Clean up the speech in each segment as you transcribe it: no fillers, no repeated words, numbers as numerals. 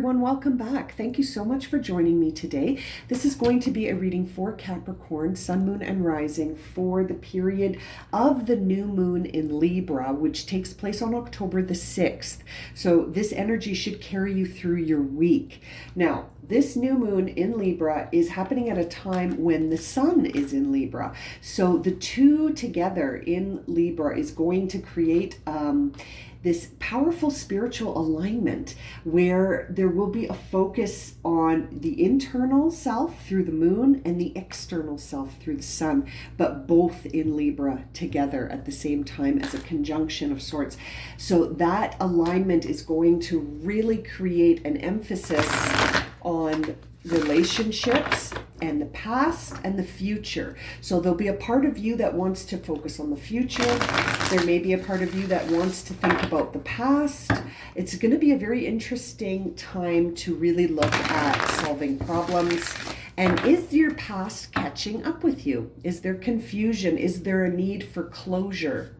everyone, welcome back. Thank you so much for joining me today. This is going to be a reading for Capricorn, Sun, Moon, and Rising for the period of the new moon in Libra, which takes place on October the 6th. So this energy should carry you through your week. Now, this new moon in Libra is happening at a time when the sun is in Libra. So the two together in Libra is going to create this powerful spiritual alignment where there will be a focus on the internal self through the moon and the external self through the sun, but both in Libra together at the same time as a conjunction of sorts. So that alignment is going to really create an emphasis on relationships and the past and the future. So there'll be a part of you that wants to focus on the future. There may be a part of you that wants to think about the past. It's going to be a very interesting time to really look at solving problems. And is your past catching up with you? Is there confusion? Is there a need for closure?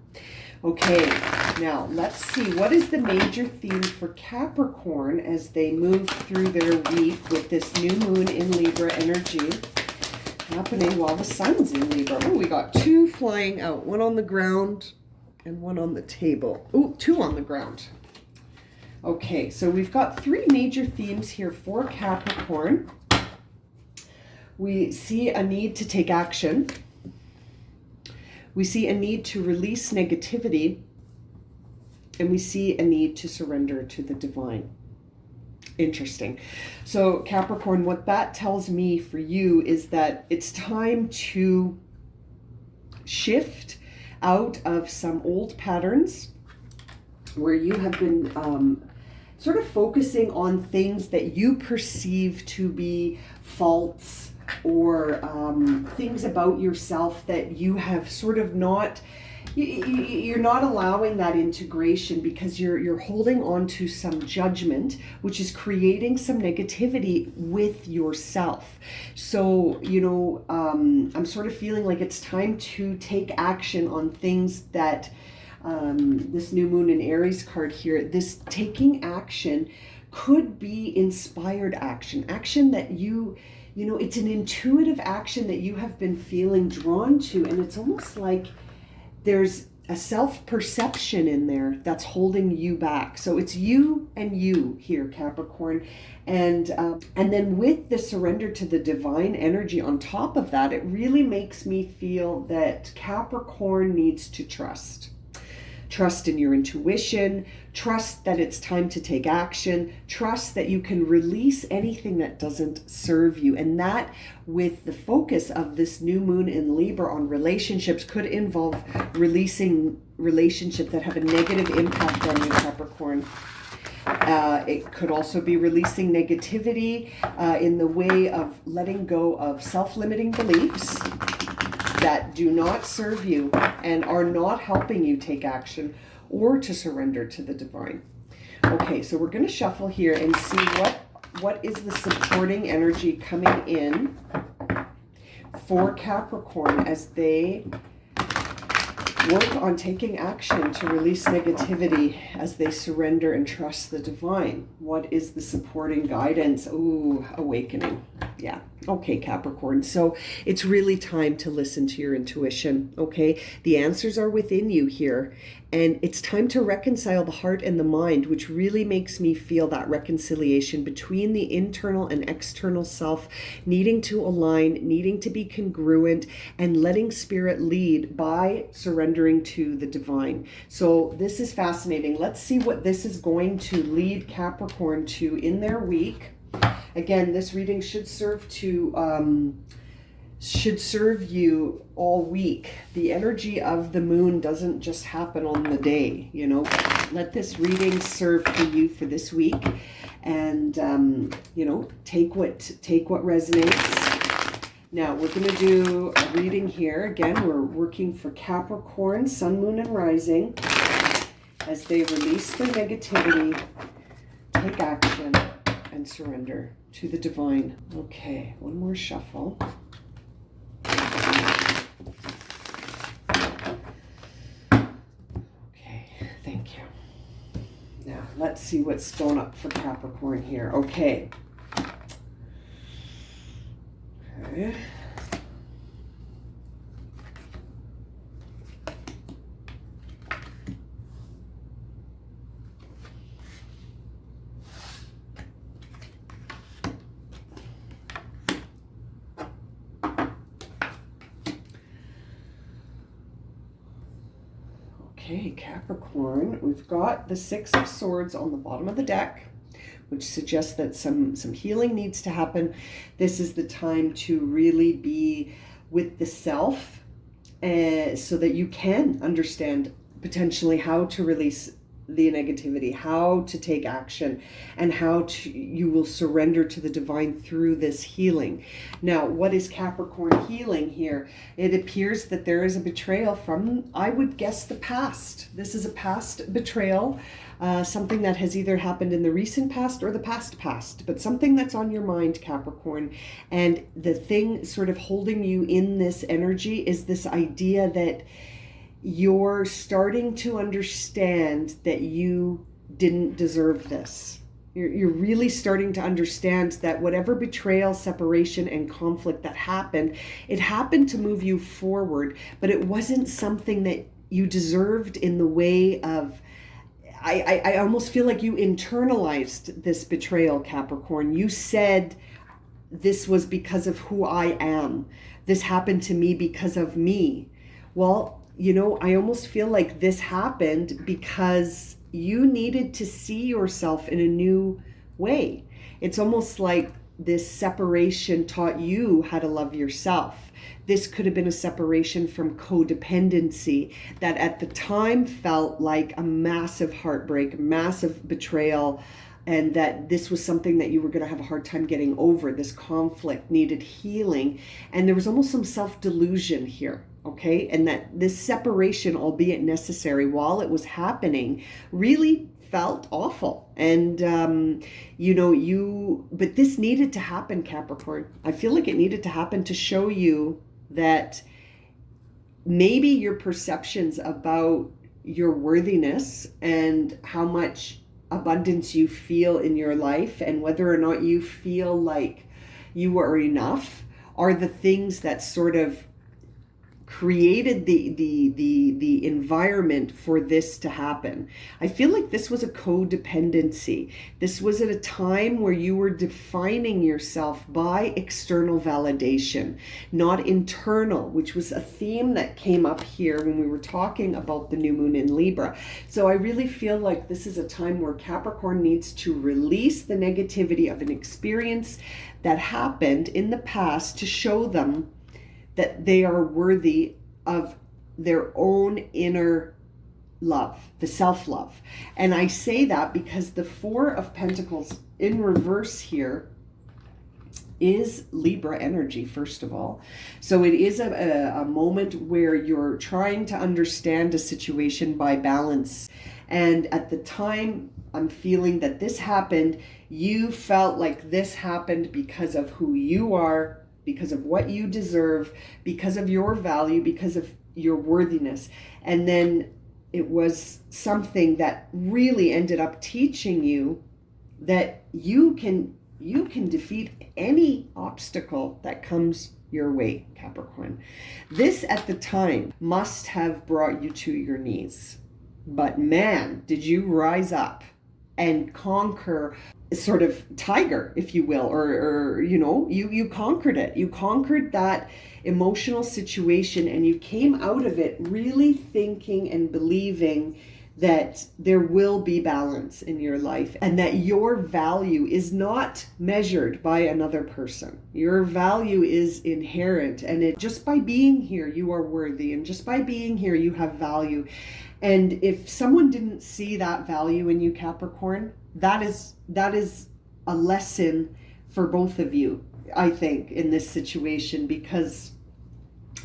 Okay, now let's see. What is the major theme for Capricorn as they move through their week with this new moon in Libra energy happening while the sun's in Libra? Oh, we got two flying out, one on the ground and one on the table. Oh, two on the ground. Okay, so we've got three major themes here for Capricorn. We see a need to take action. We see a need to release negativity, and we see a need to surrender to the divine. Interesting. So Capricorn, what that tells me for you is that it's time to shift out of some old patterns where you have been sort of focusing on things that you perceive to be faults, or things about yourself that you have sort of not, you're not allowing that integration because you're holding on to some judgment, which is creating some negativity with yourself. So, I'm sort of feeling like it's time to take action on things that this new moon in Aries card here, this taking action could be inspired action that it's an intuitive action that you have been feeling drawn to. And it's almost like there's a self-perception in there that's holding you back. So it's you and you here, Capricorn. And then with the surrender to the divine energy on top of that, it really makes me feel that Capricorn needs to trust. Trust in your intuition, trust that it's time to take action, trust that you can release anything that doesn't serve you. And that, with the focus of this new moon in Libra on relationships, could involve releasing relationships that have a negative impact on you, Capricorn. It could also be releasing negativity in the way of letting go of self-limiting beliefs that do not serve you and are not helping you take action or to surrender to the divine. Okay, so we're going to shuffle here and see what is the supporting energy coming in for Capricorn as they work on taking action to release negativity as they surrender and trust the divine. What is the supporting guidance? Ooh, awakening. Yeah. Okay, Capricorn. So it's really time to listen to your intuition, okay? The answers are within you here. And it's time to reconcile the heart and the mind, which really makes me feel that reconciliation between the internal and external self, needing to align, needing to be congruent, and letting spirit lead by surrendering to the divine. So this is fascinating. Let's see what this is going to lead Capricorn to in their week. Again, this reading should serve you all week. The energy of the moon doesn't just happen on the day, Let this reading serve for you for this week, and take what resonates. Now we're going to do a reading here. Again, we're working for Capricorn, Sun, Moon, and Rising as they release their negativity, take action, and surrender to the divine. Okay, one more shuffle. Okay, thank you. Now, let's see what's going up for Capricorn here. Okay. Okay. Okay, Capricorn, we've got the Six of Swords on the bottom of the deck, which suggests that some healing needs to happen. This is the time to really be with the self, so that you can understand potentially how to release the negativity, how to take action, and how you will surrender to the divine through this healing. Now, what is Capricorn healing here? It appears that there is a betrayal from, I would guess, the past. This is a past betrayal, something that has either happened in the recent past or the past, but something that's on your mind, Capricorn. And the thing sort of holding you in this energy is this idea that you're starting to understand that you didn't deserve this. You're really starting to understand that whatever betrayal, separation, and conflict that happened, it happened to move you forward, but it wasn't something that you deserved in the way of, I almost feel like you internalized this betrayal, Capricorn. You said, this was because of who I am. This happened to me because of me. Well, you know, I almost feel like this happened because you needed to see yourself in a new way. It's almost like this separation taught you how to love yourself. This could have been a separation from codependency that at the time felt like a massive heartbreak, massive betrayal, and that this was something that you were going to have a hard time getting over. This conflict needed healing, and there was almost some self-delusion here. Okay, and that this separation, albeit necessary while it was happening, really felt awful. And, but this needed to happen, Capricorn. I feel like it needed to happen to show you that maybe your perceptions about your worthiness and how much abundance you feel in your life and whether or not you feel like you are enough are the things that sort of created the environment for this to happen. I feel like this was a codependency. This was at a time where you were defining yourself by external validation, not internal, which was a theme that came up here when we were talking about the new moon in Libra. So I really feel like this is a time where Capricorn needs to release the negativity of an experience that happened in the past to show them that they are worthy of their own inner love, the self-love. And I say that because the Four of Pentacles in reverse here is Libra energy, first of all. So it is a moment where you're trying to understand a situation by balance. And at the time I'm feeling that this happened, you felt like this happened because of who you are, because of what you deserve, because of your value, because of your worthiness. And then it was something that really ended up teaching you that you can defeat any obstacle that comes your way, Capricorn. This at the time must have brought you to your knees. But man, did you rise up and conquer sort of tiger, if you will, or you conquered it. You conquered that emotional situation and you came out of it really thinking and believing that there will be balance in your life and that your value is not measured by another person. Your value is inherent, and just by being here, you are worthy, and just by being here, you have value. And if someone didn't see that value in you, Capricorn, that is a lesson for both of you, I think, in this situation, because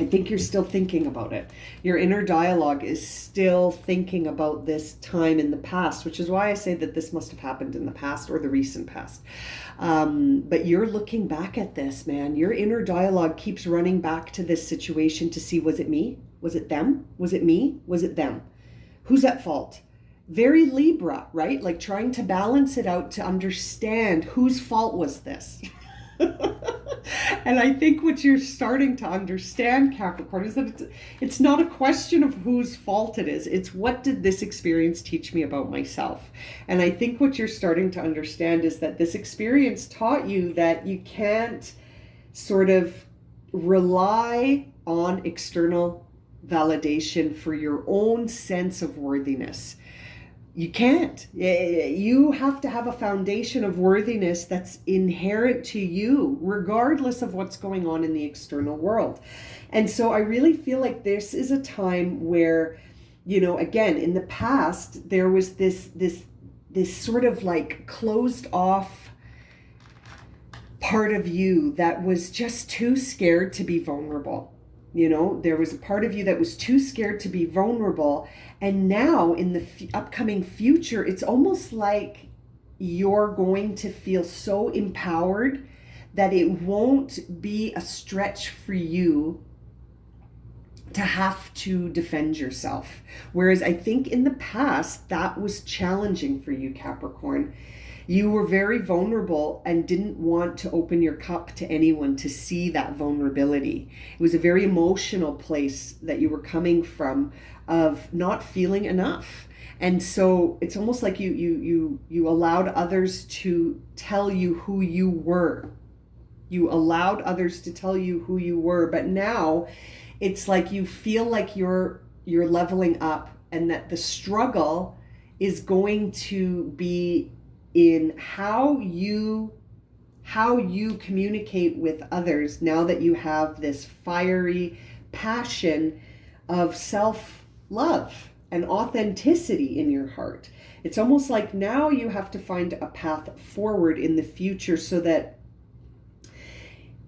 I think you're still thinking about it. Your inner dialogue is still thinking about this time in the past, which is why I say that this must have happened in the past or the recent past. But you're looking back at this, man. Your inner dialogue keeps running back to this situation to see, was it me? Was it them? Was it me? Was it them? Who's at fault? very Libra, right? Like trying to balance it out to understand whose fault was this. And I think what you're starting to understand, Capricorn, is that it's not a question of whose fault it is. It's what did this experience teach me about myself? And I think what you're starting to understand is that this experience taught you that you can't sort of rely on external validation for your own sense of worthiness. You can't. You have to have a foundation of worthiness that's inherent to you, regardless of what's going on in the external world. And so I really feel like this is a time where, you know, again, in the past, there was this sort of like closed off part of you that was just too scared to be vulnerable. You know, there was a part of you that was too scared to be vulnerable. And now in the upcoming future, it's almost like you're going to feel so empowered that it won't be a stretch for you to have to defend yourself. Whereas I think in the past, that was challenging for you, Capricorn. You were very vulnerable and didn't want to open your cup to anyone to see that vulnerability. It was a very emotional place that you were coming from, of not feeling enough. And so it's almost like you allowed others to tell you who you were. You allowed others to tell you who you were, but now it's like you feel like you're leveling up, and that the struggle is going to be in how you communicate with others now that you have this fiery passion of self-love and authenticity in your heart. It's almost like now you have to find a path forward in the future so that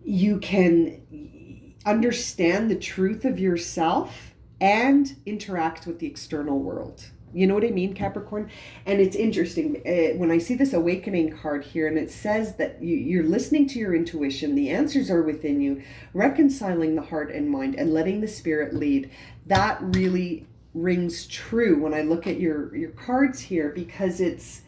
you can understand the truth of yourself and interact with the external world. You know what I mean, Capricorn? And it's interesting when I see this awakening card here, and it says that you're listening to your intuition, the answers are within you, reconciling the heart and mind and letting the spirit lead. That really rings true when I look at your cards here, because it's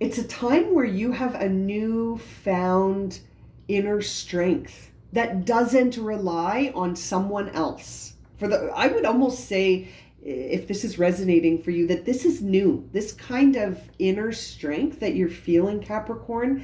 a time where you have a newfound inner strength that doesn't rely on someone else. I would almost say, if this is resonating for you, that this is new. This kind of inner strength that you're feeling, Capricorn,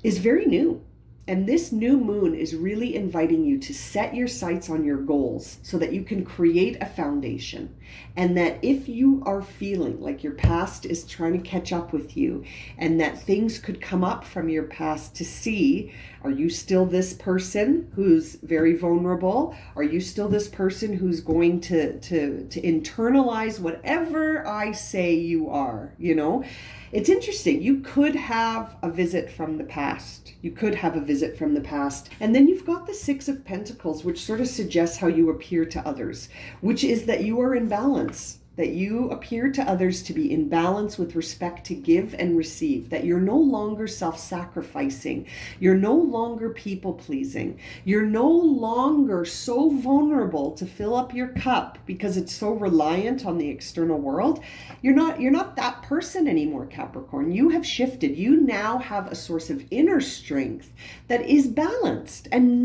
is very new. And this new moon is really inviting you to set your sights on your goals so that you can create a foundation. And that if you are feeling like your past is trying to catch up with you, and that things could come up from your past to see, are you still this person who's very vulnerable? Are you still this person who's going to internalize whatever I say you are, you know? It's interesting. You could have a visit from the past. You could have a visit from the past. And then you've got the Six of Pentacles, which sort of suggests how you appear to others, which is that you are in balance, that you appear to others to be in balance with respect to give and receive, that you're no longer self-sacrificing, you're no longer people-pleasing, you're no longer so vulnerable to fill up your cup because it's so reliant on the external world. You're not that person anymore, Capricorn. You have shifted. You now have a source of inner strength that is balanced and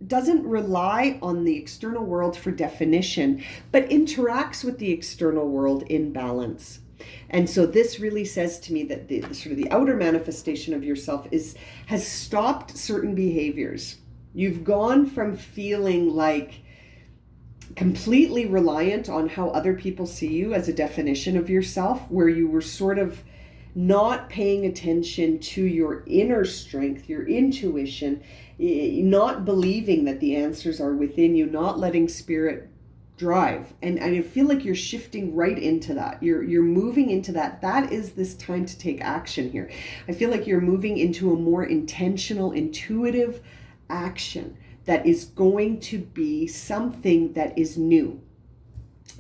doesn't rely on the external world for definition, but interacts with the external world in balance. And so this really says to me that the sort of the outer manifestation of yourself has stopped certain behaviors. You've gone from feeling like completely reliant on how other people see you as a definition of yourself, where you were sort of not paying attention to your inner strength, your intuition, not believing that the answers are within you, not letting spirit drive. And I feel like you're shifting right into that. You're moving into that. That is this time to take action here. I feel like you're moving into a more intentional, intuitive action that is going to be something that is new.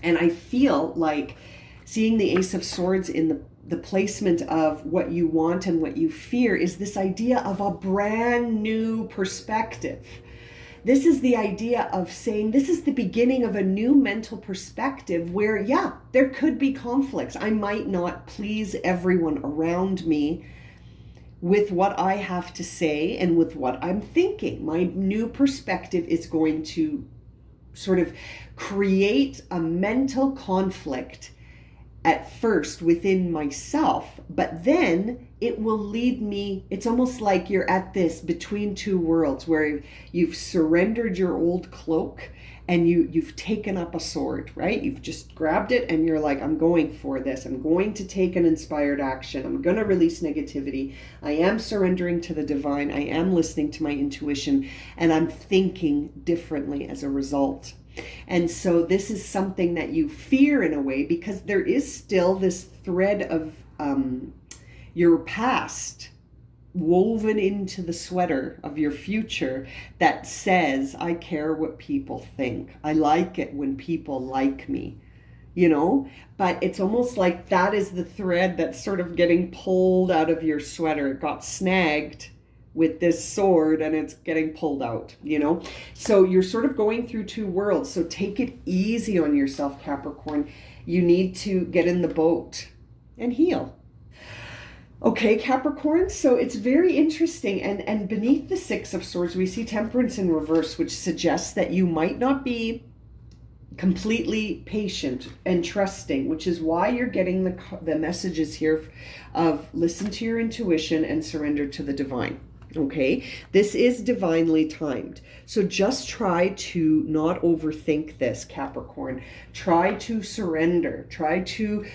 And I feel like seeing the Ace of Swords in the placement of what you want and what you fear is this idea of a brand new perspective. This is the idea of saying this is the beginning of a new mental perspective where, yeah, there could be conflicts. I might not please everyone around me with what I have to say and with what I'm thinking. My new perspective is going to sort of create a mental conflict at first within myself, but then it will lead me. It's almost like you're at this between two worlds where you've surrendered your old cloak and you've taken up a sword, right? You've just grabbed it and you're like, I'm going for this. I'm going to take an inspired action. I'm going to release negativity. I am surrendering to the divine. I am listening to my intuition, and I'm thinking differently as a result. And so this is something that you fear in a way, because there is still this thread of your past woven into the sweater of your future that says, I care what people think. I like it when people like me, you know? But it's almost like that is the thread that's sort of getting pulled out of your sweater. It got snagged with this sword and it's getting pulled out, you know? So you're sort of going through two worlds. So take it easy on yourself, Capricorn. You need to get in the boat and heal. Okay, Capricorn, so it's very interesting. And beneath the Six of Swords, we see Temperance in reverse, which suggests that you might not be completely patient and trusting, which is why you're getting the messages here of listen to your intuition and surrender to the divine. Okay, this is divinely timed. So just try to not overthink this, Capricorn. Try to surrender. Try to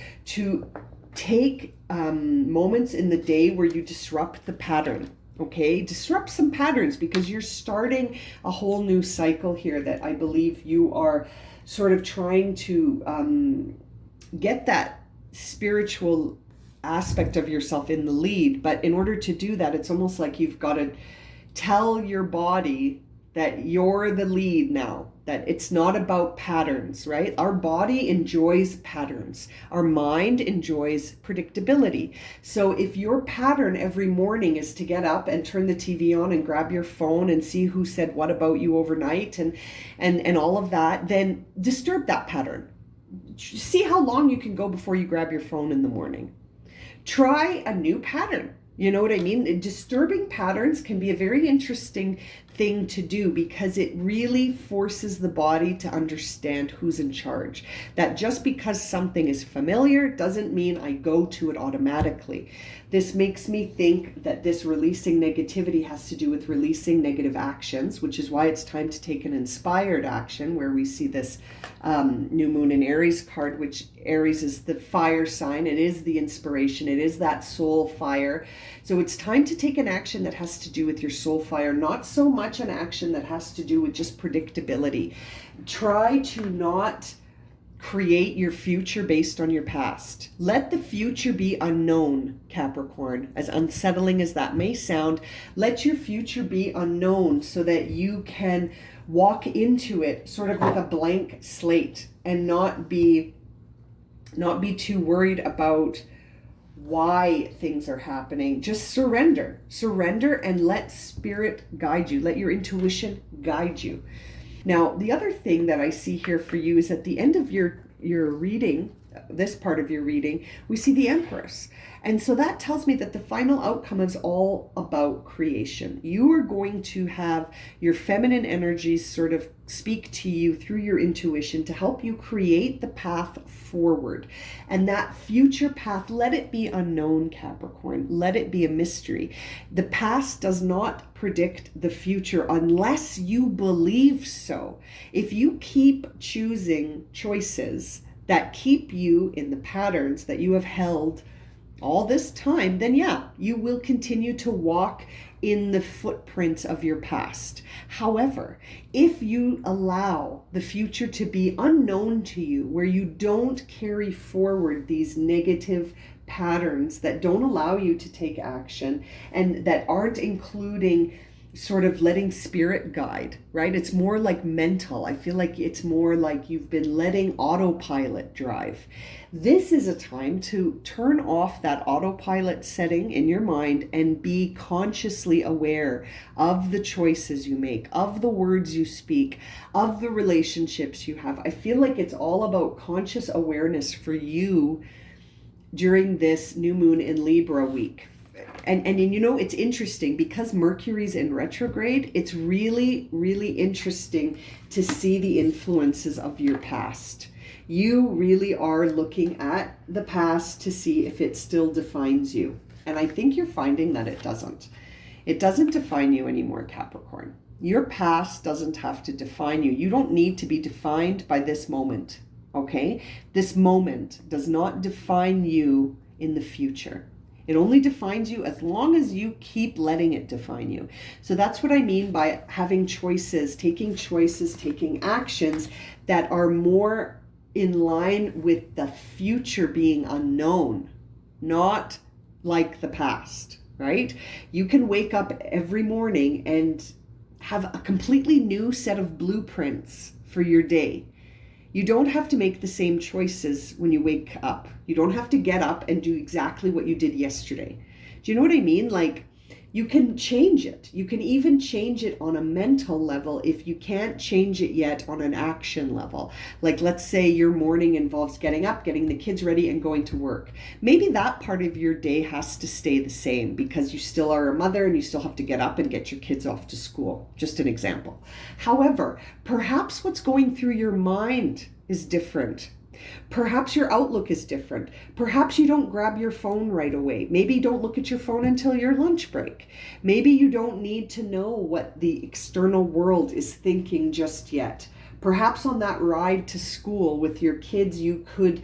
take moments in the day where you disrupt the pattern. Okay, disrupt some patterns, because you're starting a whole new cycle here that I believe you are sort of trying to get that spiritual aspect of yourself in the lead. But in order to do that, it's almost like you've got to tell your body that you're the lead now, that it's not about patterns, right? Our body enjoys patterns. Our mind enjoys predictability. So if your pattern every morning is to get up and turn the TV on and grab your phone and see who said what about you overnight and all of that, then disturb that pattern. See how long you can go before you grab your phone in the morning. Try a new pattern. You know what I mean? Disturbing patterns can be a very interesting thing to do, because it really forces the body to understand who's in charge. That just because something is familiar doesn't mean I go to it automatically. This makes me think that this releasing negativity has to do with releasing negative actions, which is why it's time to take an inspired action, where we see this new moon in Aries card, which Aries is the fire sign. It is the inspiration. It is that soul fire. So it's time to take an action that has to do with your soul fire, not so much an action that has to do with just predictability. Try to not create your future based on your past. Let the future be unknown, Capricorn. As unsettling as that may sound, let your future be unknown so that you can walk into it sort of with a blank slate and not be too worried about why things are happening. Just surrender and let spirit guide you. Let your intuition guide you. Now, the other thing that I see here for you is at the end of your reading, this part of your reading, we see the Empress. And so that tells me that the final outcome is all about creation. You are going to have your feminine energies sort of speak to you through your intuition to help you create the path forward. And that future path, let it be unknown, Capricorn. Let it be a mystery. The past does not predict the future unless you believe so. If you keep choosing choices that keep you in the patterns that you have held all this time, then yeah, you will continue to walk in the footprints of your past. However, if you allow the future to be unknown to you, where you don't carry forward these negative patterns that don't allow you to take action and that aren't including sort of letting spirit guide, right? It's more like mental. I feel like it's more like you've been letting autopilot drive. This is a time to turn off that autopilot setting in your mind and be consciously aware of the choices you make, of the words you speak, of the relationships you have. I feel like it's all about conscious awareness for you during this new moon in Libra week. And it's interesting because Mercury's in retrograde. It's really, really interesting to see the influences of your past. You really are looking at the past to see if it still defines you. And I think you're finding that it doesn't. It doesn't define you anymore, Capricorn. Your past doesn't have to define you. You don't need to be defined by this moment, okay? This moment does not define you in the future. It only defines you as long as you keep letting it define you. So that's what I mean by having choices, taking actions that are more in line with the future being unknown, not like the past, right? You can wake up every morning and have a completely new set of blueprints for your day. You don't have to make the same choices when you wake up. You don't have to get up and do exactly what you did yesterday. Do you know what I mean? Like, you can change it. You can even change it on a mental level if you can't change it yet on an action level. Like, let's say your morning involves getting up, getting the kids ready, and going to work. Maybe that part of your day has to stay the same because you still are a mother and you still have to get up and get your kids off to school. Just an example. However, perhaps what's going through your mind is different. Perhaps your outlook is different. Perhaps you don't grab your phone right away. Maybe you don't look at your phone until your lunch break. Maybe you don't need to know what the external world is thinking just yet. Perhaps on that ride to school with your kids, you could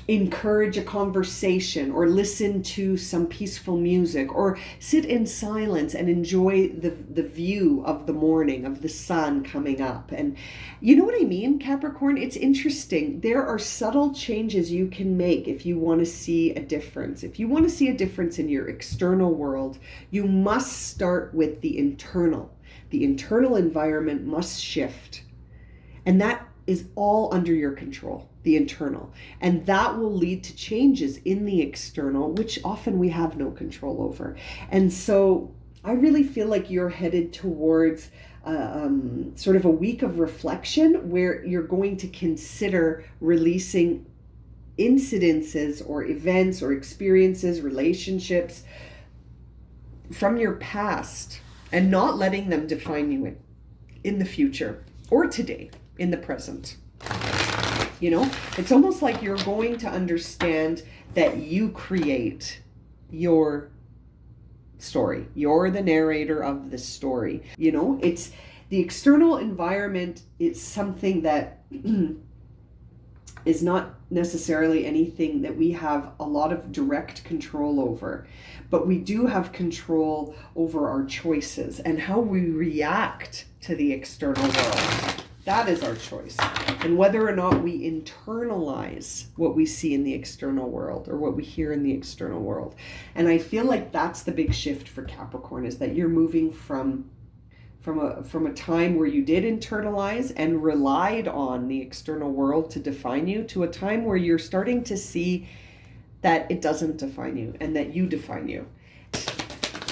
encourage a conversation or listen to some peaceful music or sit in silence and enjoy the view of the morning, of the sun coming up. And you know what I mean, Capricorn? It's interesting. There are subtle changes you can make if you want to see a difference. If you want to see a difference in your external world, you must start with the internal. The internal environment must shift. And that is all under your control, the internal. And that will lead to changes in the external, which often we have no control over. And so I really feel like you're headed towards sort of a week of reflection where you're going to consider releasing incidences or events or experiences, relationships from your past and not letting them define you in the future or today. In the present. You know, it's almost like you're going to understand that you create your story. You're the narrator of the story. You know, it's the external environment. It's something that is not necessarily anything that we have a lot of direct control over, but we do have control over our choices and how we react to the external world. That is our choice. And whether or not we internalize what we see in the external world or what we hear in the external world. And I feel like that's the big shift for Capricorn, is that you're moving from a time where you did internalize and relied on the external world to define you to a time where you're starting to see that it doesn't define you and that you define you.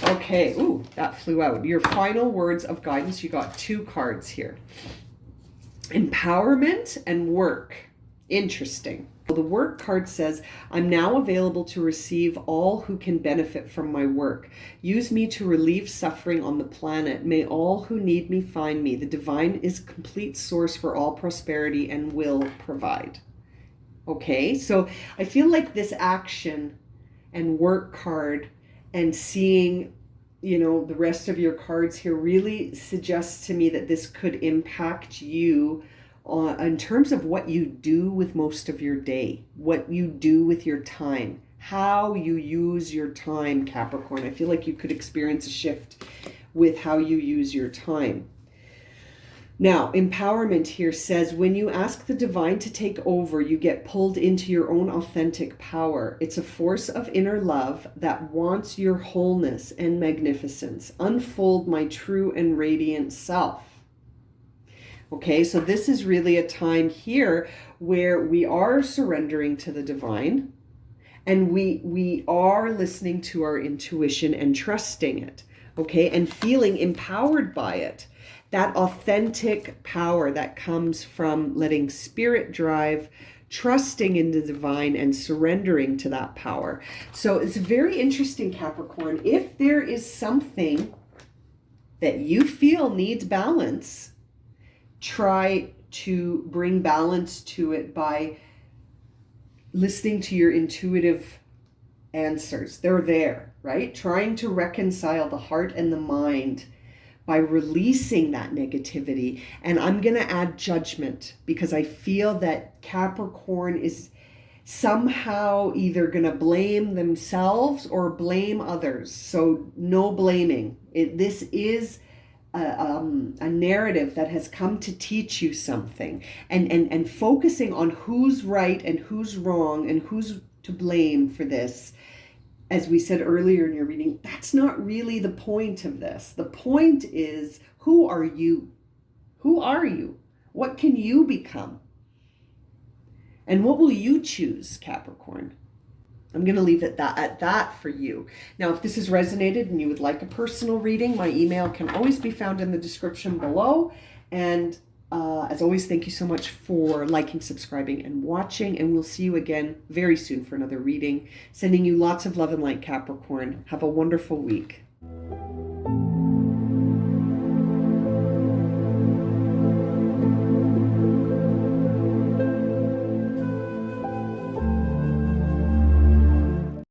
Okay, ooh, that flew out. Your final words of guidance, you got 2 cards here. Empowerment and work. Interesting. The work card says, I'm now available to receive all who can benefit from my work. Use me to relieve suffering on the planet. May all who need me find me. The divine is complete source for all prosperity and will provide. Okay, so I feel like this action and work card and seeing, you know, the rest of your cards here really suggests to me that this could impact you in terms of what you do with most of your day, what you do with your time, how you use your time, Capricorn. I feel like you could experience a shift with how you use your time. Now, empowerment here says when you ask the divine to take over, you get pulled into your own authentic power. It's a force of inner love that wants your wholeness and magnificence. Unfold my true and radiant self. Okay, so this is really a time here where we are surrendering to the divine, and we are listening to our intuition and trusting it, okay, and feeling empowered by it. That authentic power that comes from letting spirit drive, trusting in the divine, and surrendering to that power. So it's very interesting, Capricorn. If there is something that you feel needs balance, try to bring balance to it by listening to your intuitive answers. They're there, right? Trying to reconcile the heart and the mind by releasing that negativity. And I'm going to add judgment, because I feel that Capricorn is somehow either going to blame themselves or blame others. So no blaming. This is a narrative that has come to teach you something, and focusing on who's right and who's wrong and who's to blame for this. As we said earlier in your reading, that's not really the point of this. The point is, who are you? Who are you? What can you become? And what will you choose, Capricorn? I'm going to leave it at that for you. Now, if this has resonated and you would like a personal reading, my email can always be found in the description below. And as always, thank you so much for liking, subscribing, and watching. And we'll see you again very soon for another reading. Sending you lots of love and light, Capricorn. Have a wonderful week.